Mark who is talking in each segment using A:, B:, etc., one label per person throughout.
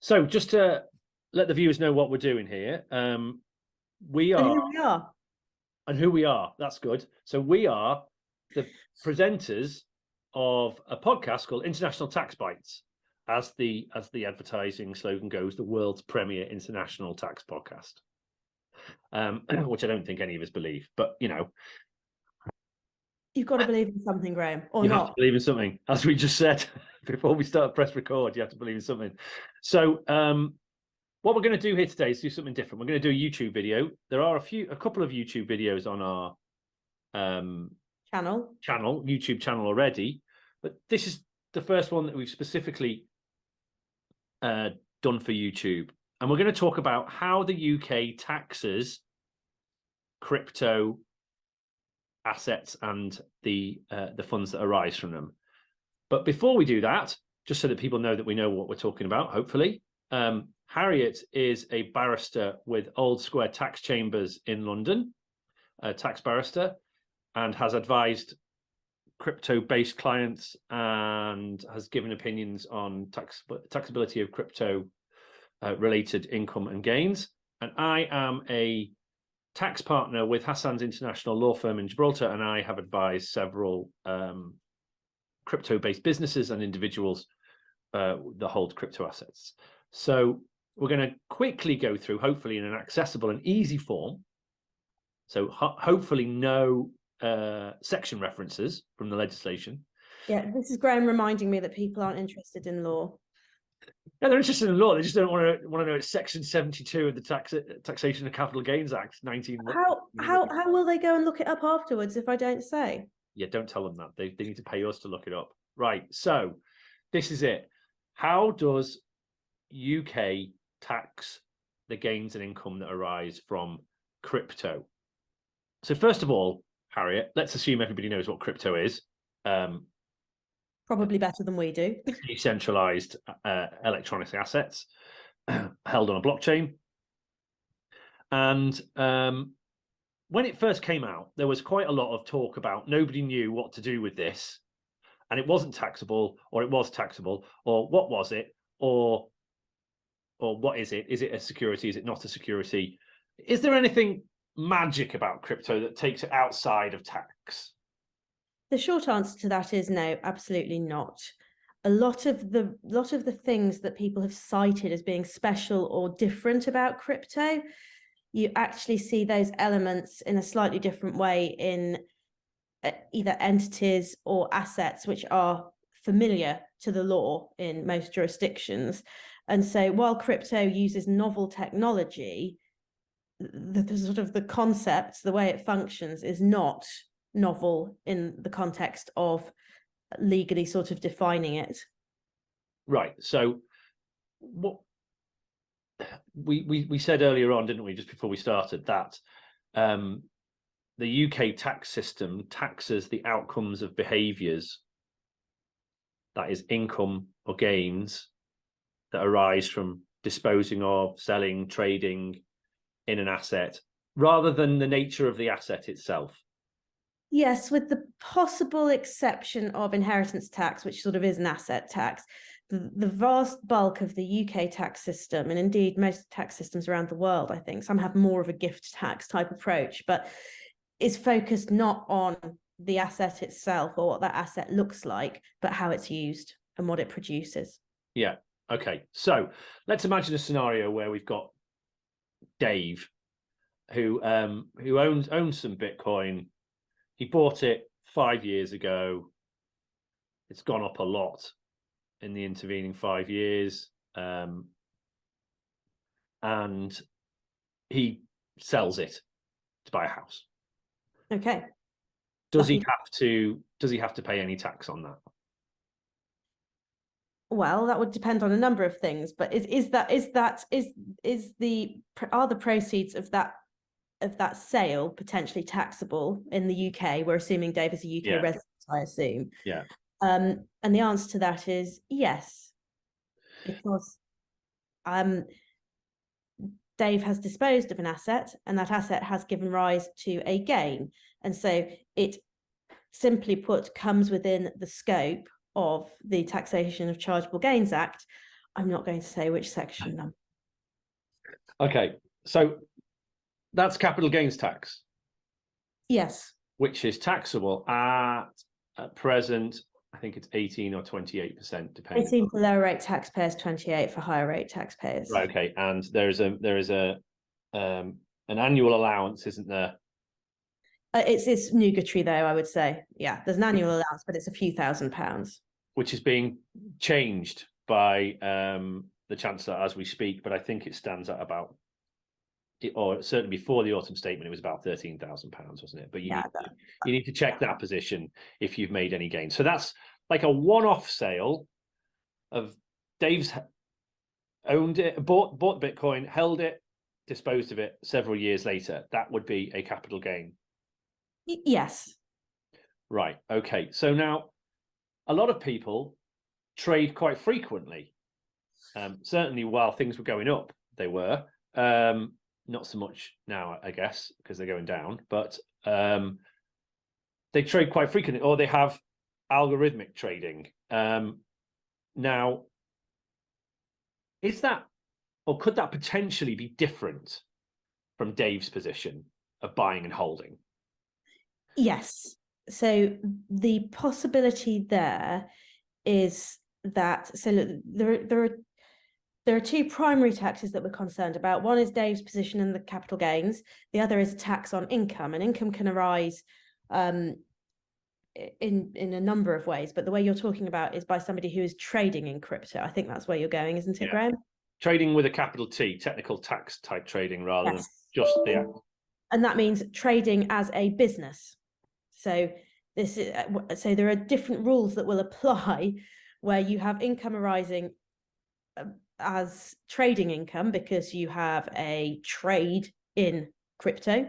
A: So just to let the viewers know what we're doing here, we are,
B: and who we are.
A: And who we are. That's good. So we are the presenters of a podcast called International Tax Bites, as the advertising slogan goes, the world's premier international tax podcast. Which I don't think any of us believe, but you know,
B: you've got to believe in something, Graham, or
A: you
B: not.
A: have to believe in something, as we just said before we start press record. You have to believe in something. So what we're going to do here today is do something different. We're going to do a YouTube video. There are a couple of YouTube videos on our YouTube channel already, but this is the first one that we've specifically done for YouTube, and we're going to talk about how the UK taxes crypto assets and the funds that arise from them. But before we do that, just so that people know that we know what we're talking about, hopefully, Harriet is a barrister with Old Square Tax Chambers in London, a tax barrister, and has advised crypto-based clients and has given opinions on taxability of crypto related income and gains. And I am a tax partner with Hassans international law firm in Gibraltar, and I have advised several crypto-based businesses and individuals that hold crypto assets. So we're going to quickly go through, hopefully in an accessible and easy form. So hopefully no section references from the legislation.
B: Yeah, this is Graham reminding me that people aren't interested in law.
A: Yeah, they're interested in law. They just don't want to know it's Section 72 of the Taxation of Capital Gains Act 19.
B: How will they go and look it up afterwards if I don't say?
A: Yeah, don't tell them that. They need to pay us to look it up. Right. So this is it. How does UK tax the gains and income that arise from crypto? So first of all, Harriet, let's assume everybody knows what crypto is.
B: Probably better than we do.
A: Decentralized electronic assets held on a blockchain. And when it first came out, there was quite a lot of talk about nobody knew what to do with this, and it wasn't taxable, or it was taxable, or what was it, or what is it? Is it a security? Is it not a security? Is there anything magic about crypto that takes it outside of tax?
B: The short answer to that is no, absolutely not. A lot of the things that people have cited as being special or different about crypto, you actually see those elements in a slightly different way in either entities or assets which are familiar to the law in most jurisdictions. And so while crypto uses novel technology, the sort of the concept, the way it functions is not novel in the context of legally sort of defining it. Right.
A: So what we said earlier on, didn't we, just before we started, that the UK tax system taxes the outcomes of behaviours, that is income or gains, that arise from disposing of, selling, trading in an asset, rather than the nature of the asset itself.
B: Yes, with the possible exception of inheritance tax, which sort of is an asset tax. The vast bulk of the UK tax system, and indeed most tax systems around the world, I think, some have more of a gift tax type approach, but is focused not on the asset itself or what that asset looks like, but how it's used and what it produces.
A: Yeah. Okay. So let's imagine a scenario where we've got Dave, who owns some Bitcoin. He bought it 5 years ago. It's gone up a lot in the intervening 5 years. And he sells it to buy a house.
B: Okay.
A: Does he have to pay any tax on that?
B: Well, that would depend on a number of things, but are the proceeds of that sale potentially taxable in the UK? We're assuming Dave is a UK resident, I assume.
A: Yeah.
B: And the answer to that is yes, because Dave has disposed of an asset, and that asset has given rise to a gain, and so it, simply put, comes within the scope of the Taxation of Chargeable Gains Act, I'm not going to say which section number.
A: Okay, so that's capital gains tax,
B: Yes.
A: which is taxable at present, I think it's 18 or 28%, depending.
B: 18 for lower rate taxpayers, 28 for higher rate taxpayers.
A: Right, okay, and there is an annual allowance, isn't there?
B: It's nugatory though, I would say. Yeah, there's an annual allowance, but it's a few £1,000s.
A: Which is being changed by the Chancellor as we speak, but I think it stands at about, or certainly before the autumn statement, it was about £13,000, wasn't it? But you need to check that position if you've made any gains. So that's like a one-off sale of Dave's owned it, bought Bitcoin, held it, disposed of it several years later. That would be a capital gain.
B: Yes.
A: Right. Okay. So now a lot of people trade quite frequently. Certainly while things were going up, they were. Not so much now, I guess, because they're going down, but they trade quite frequently, or they have algorithmic trading. Now, is that, or could that potentially be different from Dave's position of buying and holding?
B: Yes. So the possibility there is that, so look, there are two primary taxes that we're concerned about. One is Dave's position in the capital gains. The other is a tax on income, and income can arise in a number of ways. But the way you're talking about is by somebody who is trading in crypto. I think that's where you're going, isn't it, Graham?
A: Trading with a capital T, technical tax type trading, rather than just the act.
B: And that means trading as a business. So this is, so there are different rules that will apply where you have income arising as trading income because you have a trade in crypto,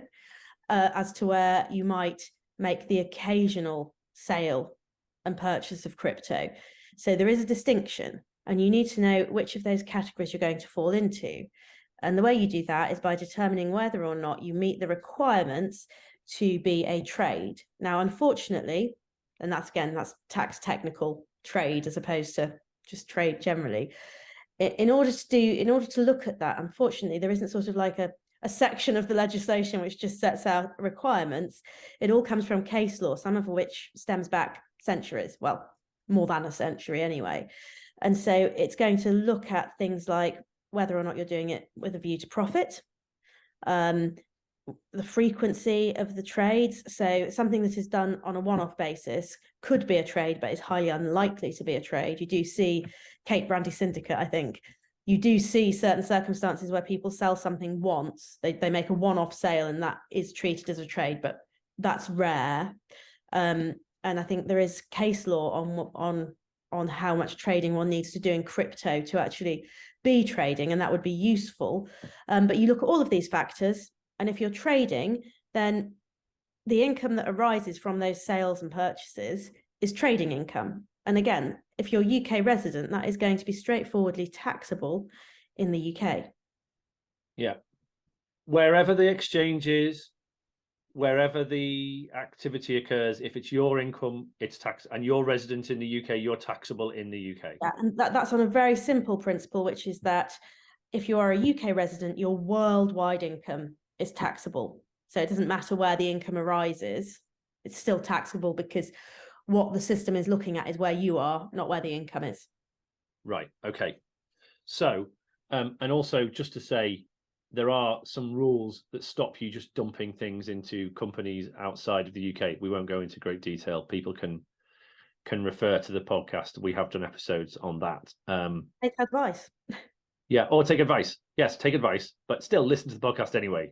B: as to where you might make the occasional sale and purchase of crypto. So there is a distinction, and you need to know which of those categories you're going to fall into. And the way you do that is by determining whether or not you meet the requirements to be a trade. Now, unfortunately, and that's tax technical trade as opposed to just trade generally. In order to look at that, unfortunately, there isn't sort of like a section of the legislation which just sets out requirements. It all comes from case law, some of which stems back centuries, well, more than a century anyway. And so it's going to look at things like whether or not you're doing it with a view to profit, the frequency of the trades. So something that is done on a one-off basis could be a trade, but is highly unlikely to be a trade. You do see Cape Brandy Syndicate, I think. You do see certain circumstances where people sell something once, they make a one-off sale, and that is treated as a trade, but that's rare. And I think there is case law on how much trading one needs to do in crypto to actually be trading, and that would be useful. But you look at all of these factors, and if you're trading, then the income that arises from those sales and purchases is trading income. And again, if you're UK resident, that is going to be straightforwardly taxable in the UK.
A: Yeah. Wherever the exchange is, wherever the activity occurs, if it's your income, it's taxed, and you're resident in the UK, you're taxable in the UK.
B: Yeah, and that's on a very simple principle, which is that if you are a UK resident, your worldwide income is taxable. So it doesn't matter where the income arises, it's still taxable because what the system is looking at is where you are, not where the income is.
A: Right. Okay. So, and also just to say, there are some rules that stop you just dumping things into companies outside of the UK. We won't go into great detail. People can refer to the podcast. We have done episodes on that.
B: Take advice.
A: Yeah, or take advice. Yes, take advice, but still listen to the podcast anyway.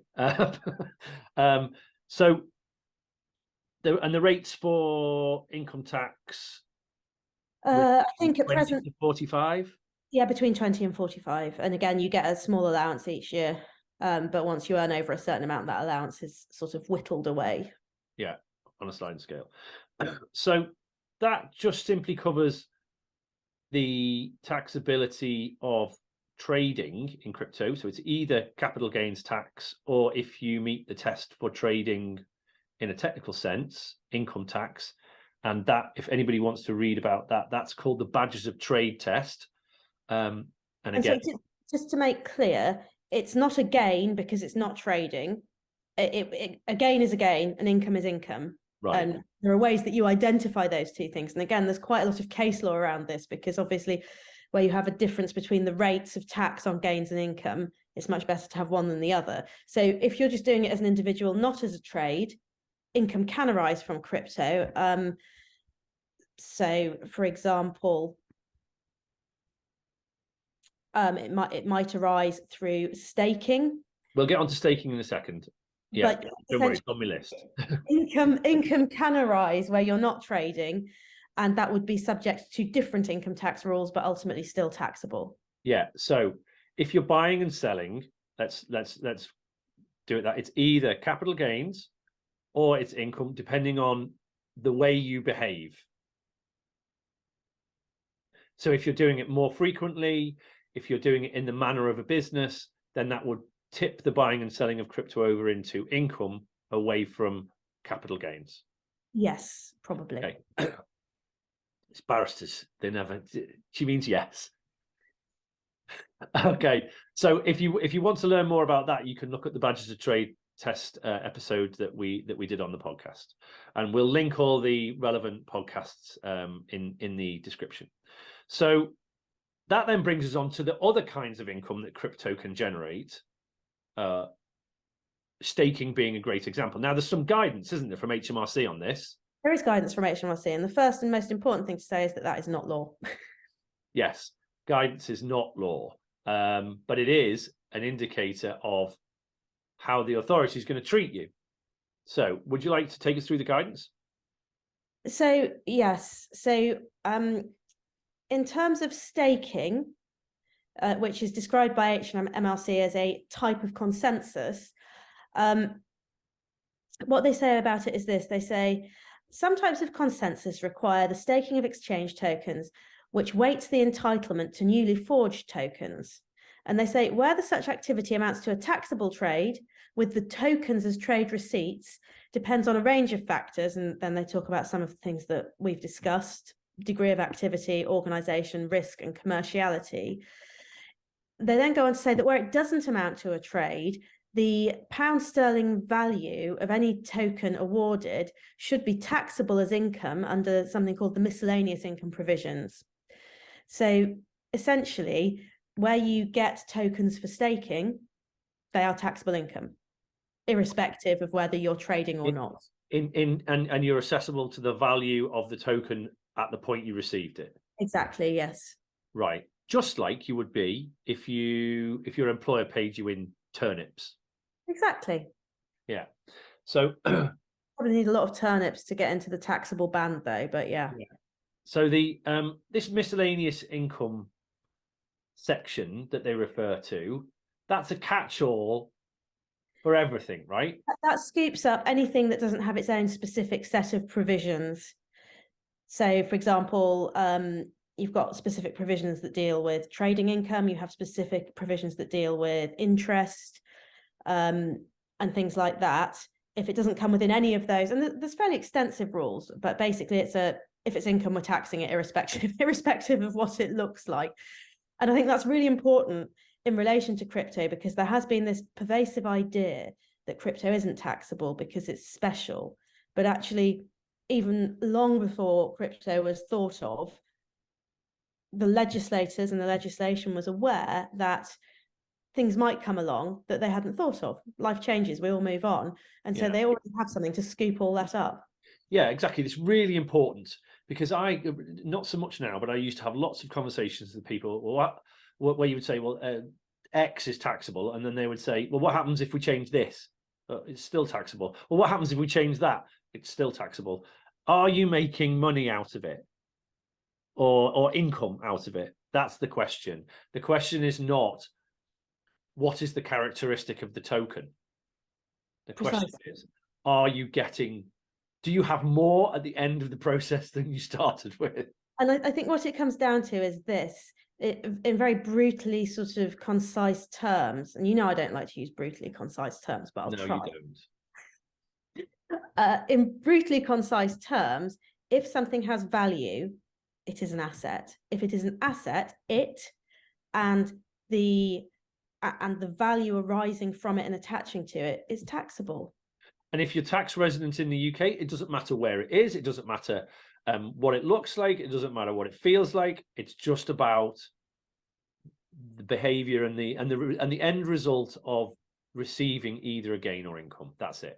A: So, the rates for income tax,
B: I think at present,
A: 45.
B: Yeah, between 20 and 45. And again, you get a small allowance each year. But once you earn over a certain amount, that allowance is sort of whittled away.
A: Yeah, on a sliding scale. So that just simply covers the taxability of trading in crypto. So it's either capital gains tax, or if you meet the test for trading in a technical sense, income tax. And that, if anybody wants to read about that, that's called the Badges of Trade test. And
B: And
A: again,
B: so just to make clear, it's not a gain because it's not trading. A gain is a gain, and income is income.
A: right.
B: And there are ways that you identify those two things. And again, there's quite a lot of case law around this, because obviously where you have a difference between the rates of tax on gains and income, it's much better to have one than the other. So if you're just doing it as an individual, not as a trade, income can arise from crypto. So for example, it might arise through staking.
A: We'll get onto staking in a second. Yeah,
B: But
A: don't worry, it's on my list.
B: income can arise where you're not trading, and that would be subject to different income tax rules, but ultimately still taxable.
A: Yeah. So if you're buying and selling, let's do it that it's either capital gains or it's income, depending on the way you behave. So if you're doing it more frequently, if you're doing it in the manner of a business, then that would tip the buying and selling of crypto over into income away from capital gains.
B: Yes, probably.
A: Okay. It's barristers. They never. She means yes. Okay. So if you want to learn more about that, you can look at the Badges of Trade test episode that we did on the podcast, and we'll link all the relevant podcasts in the description. So that then brings us on to the other kinds of income that crypto can generate. Staking being a great example. Now, there's some guidance, isn't there, from HMRC on this?
B: There is guidance from HMRC, and the first and most important thing to say is that is not law.
A: Yes, guidance is not law, but it is an indicator of how the authority is going to treat you. So, would you like to take us through the guidance?
B: So, yes. So, in terms of staking, which is described by HMRC as a type of consensus, what they say about it is this. They say, some types of consensus require the staking of exchange tokens, which weights the entitlement to newly forged tokens. And they say, whether such activity amounts to a taxable trade with the tokens as trade receipts depends on a range of factors. And then they talk about some of the things that we've discussed: degree of activity, organization, risk, and commerciality. They then go on to say that where it doesn't amount to a trade, the pound sterling value of any token awarded should be taxable as income under something called the miscellaneous income provisions. So essentially, where you get tokens for staking, they are taxable income, irrespective of whether you're trading or not.
A: And you're accessible to the value of the token at the point you received it.
B: Exactly, yes.
A: Right. Just like you would be if your employer paid you in turnips.
B: Exactly.
A: Yeah. So
B: probably need a lot of turnips to get into the taxable band, though, but yeah.
A: So the this miscellaneous income section that they refer to, that's a catch-all for everything, right?
B: That scoops up anything that doesn't have its own specific set of provisions. So, for example, you've got specific provisions that deal with trading income, you have specific provisions that deal with interest, and things like that. If it doesn't come within any of those, and there's fairly extensive rules, but basically if it's income, we're taxing it irrespective of what it looks like. And I think that's really important in relation to crypto, because there has been this pervasive idea that crypto isn't taxable because it's special. But actually, even long before crypto was thought of, the legislators and the legislation was aware that things might come along that they hadn't thought of. Life changes, we all move on. And so they already have something to scoop all that up.
A: Yeah, exactly. It's really important, because I, not so much now, but I used to have lots of conversations with people where you would say, well, X is taxable. And then they would say, well, what happens if we change this? It's still taxable. Well, what happens if we change that? It's still taxable. Are you making money out of it? Or income out of it? That's the question. The question is not, what is the characteristic of the token? The question is, do you have more at the end of the process than you started with?
B: And I think what it comes down to is this, in very brutally sort of concise terms, and I don't like to use brutally concise terms, but I'll try.
A: No, you don't.
B: In brutally concise terms, if something has value, it is an asset. If it is an asset, it and the value arising from it and attaching to it is taxable.
A: And if you're tax resident in the UK, it doesn't matter where it is. It doesn't matter what it looks like. It doesn't matter what it feels like. It's just about the behavior and the end result of receiving either a gain or income. That's it.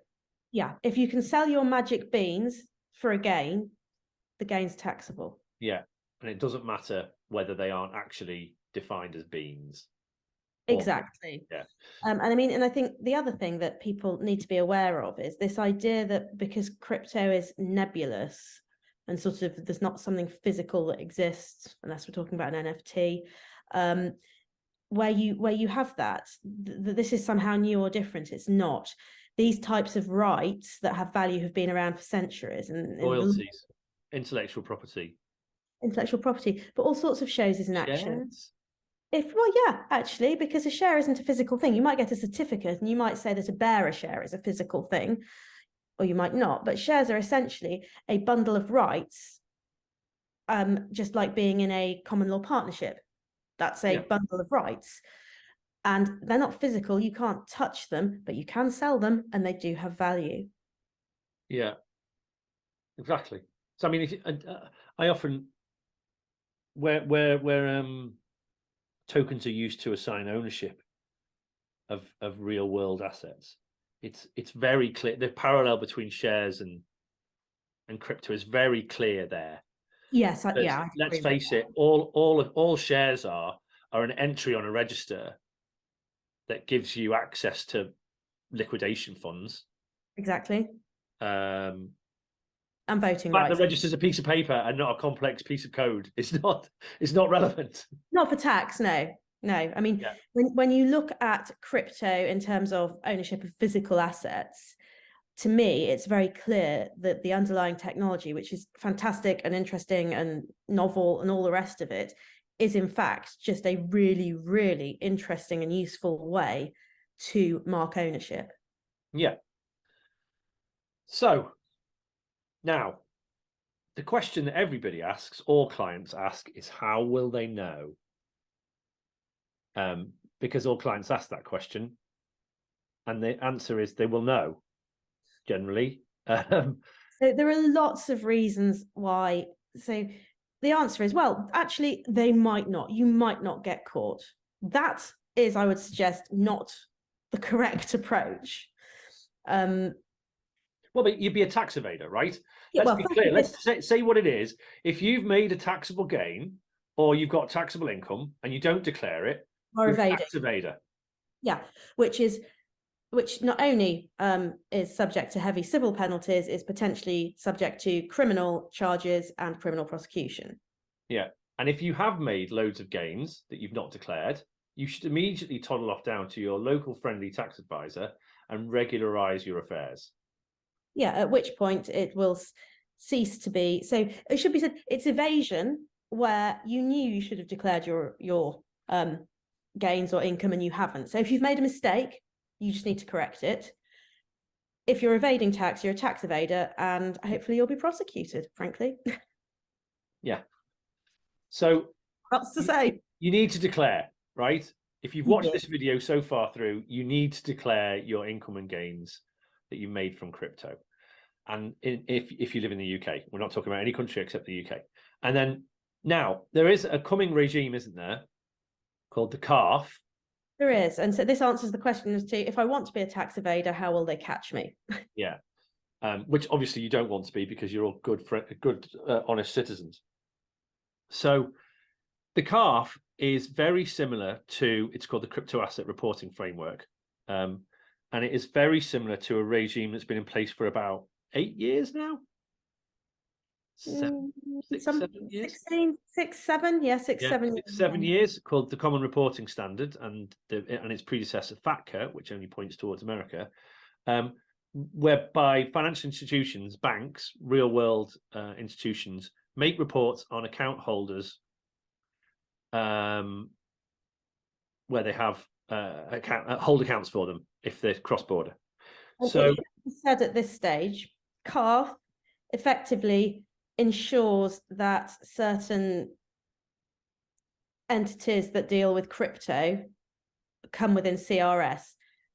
B: Yeah. If you can sell your magic beans for a gain, the gain's taxable.
A: Yeah. And it doesn't matter whether they aren't actually defined as beans.
B: Exactly.
A: Yeah.
B: And I mean, and I think the other thing that people need to be aware of is this idea that because crypto is nebulous and sort of there's not something physical that exists, unless we're talking about an NFT, where you have that, this is somehow new or different. It's not. These types of rights that have value have been around for centuries, and
A: royalties, intellectual property,
B: but all sorts of shows is in action.
A: Shares?
B: Yeah, actually, because a share isn't a physical thing. You might get a certificate and you might say that a bearer share is a physical thing, or you might not, but shares are essentially a bundle of rights, just like being in a common law partnership. That's a bundle of rights. And they're not physical, you can't touch them, but you can sell them and they do have value.
A: Yeah, exactly. So I mean, if I often where tokens are used to assign ownership of real world assets, it's very clear. The parallel between shares and crypto is very clear there.
B: Yes,
A: Let's face it, all shares are an entry on a register that gives you access to liquidation funds.
B: Exactly.
A: And
B: voting rights.
A: The register's a piece of paper and not a complex piece of code. It's not relevant.
B: Not for tax, no. I mean, when you look at crypto in terms of ownership of physical assets, to me, it's very clear that the underlying technology, which is fantastic and interesting and novel and all the rest of it, is in fact just a really, really interesting and useful way to mark ownership.
A: Yeah. So now, the question that everybody asks, all clients ask, is how will they know? Because all clients ask that question, and the answer is they will know, generally.
B: So there are lots of reasons why. So the answer is, well, actually, they might not. You might not get caught. That is, I would suggest, not the correct approach.
A: Well, but you'd be a tax evader, right?
B: Yeah,
A: Let's be clear. Let's say what it is. If you've made a taxable gain or you've got taxable income and you don't declare it, you're a tax evader.
B: Yeah, which not only is subject to heavy civil penalties, is potentially subject to criminal charges and criminal prosecution.
A: Yeah, and if you have made loads of gains that you've not declared, you should immediately toddle off down to your local friendly tax advisor and regularize your affairs.
B: Yeah, at which point it will cease to be. So it should be said, it's evasion where you knew you should have declared your gains or income and you haven't. So if you've made a mistake, you just need to correct it. If you're evading tax, you're a tax evader, and hopefully you'll be prosecuted, frankly.
A: Yeah. So
B: what's to say?
A: You need to declare, right? If you've watched this video so far through, you need to declare your income and gains that you made from crypto. And if you live in the UK, we're not talking about any country except the UK. And then now there is a coming regime, isn't there, called the CARF?
B: There is. And so this answers the question as to, if I want to be a tax evader, how will they catch me?
A: Yeah. Which obviously you don't want to be, because you're all good, honest citizens. So the CARF is very similar to, it's called the Crypto Asset Reporting Framework. And it is very similar to a regime that's been in place for about 8 years now. 7 years?
B: 7
A: years, called the Common Reporting Standard, and its predecessor FATCA, which only points towards America, whereby financial institutions, banks, real world institutions make reports on account holders where they have hold accounts for them if they're cross-border. So
B: said at this stage, CARF effectively ensures that certain entities that deal with crypto come within CRS.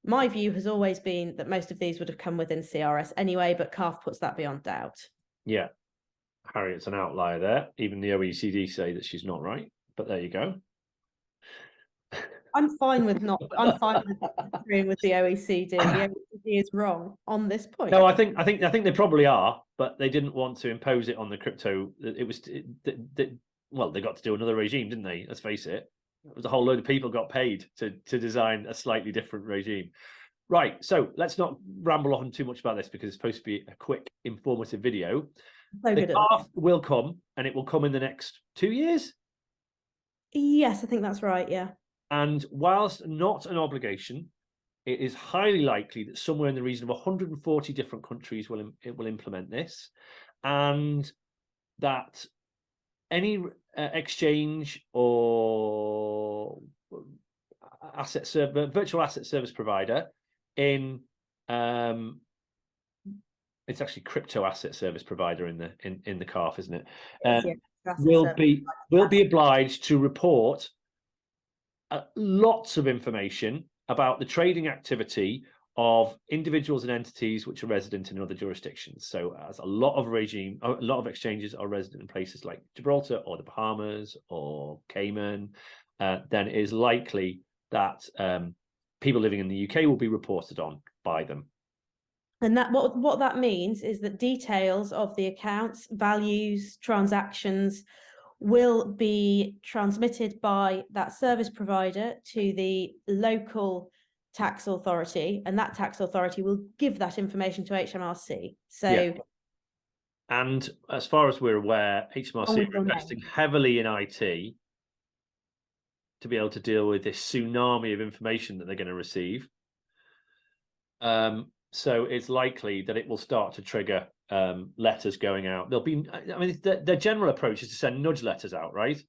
B: My view has always been that most of these would have come within CRS anyway, but CARF puts that beyond doubt.
A: Yeah, Harriet's an outlier there. Even the OECD say that she's not right, but there you go.
B: I'm fine with agreeing with the OECD. The OECD is wrong on this point.
A: No, I think they probably are, but they didn't want to impose it on the crypto. Well, they got to do another regime, didn't they? Let's face it. It was a whole load of people got paid to design a slightly different regime. Right, so let's not ramble on too much about this because it's supposed to be a quick, informative video. The CARF will come, and it will come in the next 2 years.
B: Yes, I think that's right, yeah.
A: And whilst not an obligation, it is highly likely that somewhere in the region of 140 different countries will implement this, and that any exchange or virtual asset service provider in it's actually crypto asset service provider in the CARF, isn't it? Will be obliged to report lots of information about the trading activity of individuals and entities which are resident in other jurisdictions. So as a lot of exchanges are resident in places like Gibraltar or the Bahamas or Cayman, then it is likely that people living in the UK will be reported on by them.
B: And that what that means is that details of the accounts, values, transactions will be transmitted by that service provider to the local tax authority, and that tax authority will give that information to HMRC. So,
A: yeah. And as far as we're aware, HMRC are investing heavily in IT to be able to deal with this tsunami of information that they're going to receive. So it's likely that it will start to trigger letters going out. There'll be, I mean, their general approach is to send nudge letters out, right?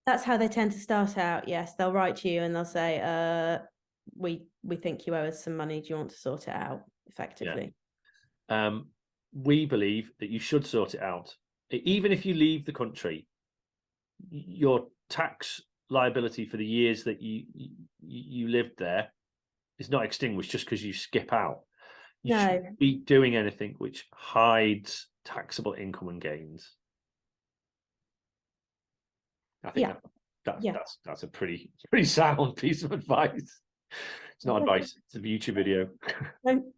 B: That's how they tend to start out. Yes, they'll write to you and they'll say, we think you owe us some money. Do you want to sort it out effectively?
A: Yeah. We believe that you should sort it out. Even if you leave the country, your tax liability for the years that you lived there is not extinguished just because you skip out. You shouldn't be doing anything which hides taxable income and gains. I think that's a pretty sound piece of advice. It's not advice, it's a YouTube video.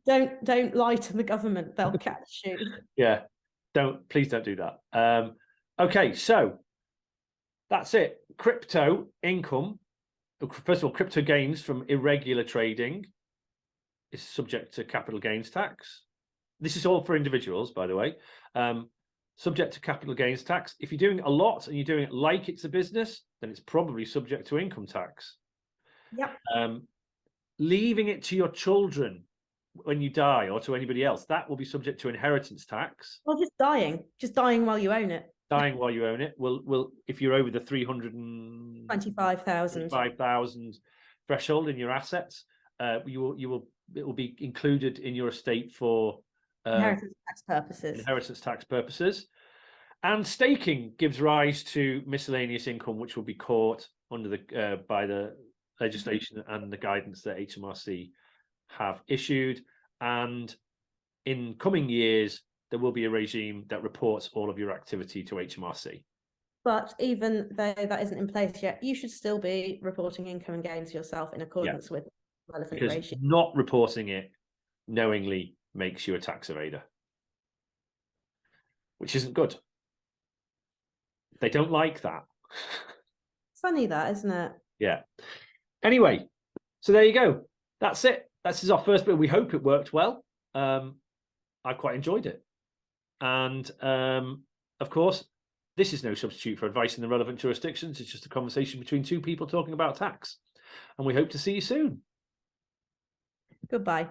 B: Don't lie to the government, they'll catch you.
A: Yeah, please don't do that. Okay, so that's it. Crypto income, first of all, crypto gains from irregular trading is subject to capital gains tax. This is all for individuals, by the way. Subject to capital gains tax. If you're doing a lot and you're doing it like it's a business, then it's probably subject to income tax.
B: Yep.
A: Leaving it to your children when you die or to anybody else, that will be subject to inheritance tax.
B: Well, just dying while you own it.
A: Dying while you own it will if you're over the 325,000 threshold in your assets, it will be included in your estate for inheritance tax purposes. And staking gives rise to miscellaneous income, which will be caught under the by the legislation and the guidance that HMRC have issued. And in coming years, there will be a regime that reports all of your activity to HMRC.
B: But even though that isn't in place yet, you should still be reporting income and gains yourself in accordance with relevant regime.
A: Not reporting it knowingly makes you a tax evader, which isn't good. They don't like that.
B: Funny that, isn't it?
A: Yeah. Anyway, so there you go. That's it. This is our first bit. We hope it worked well. I quite enjoyed it. And of course, this is no substitute for advice in the relevant jurisdictions. It's just a conversation between two people talking about tax. And we hope to see you soon.
B: Goodbye.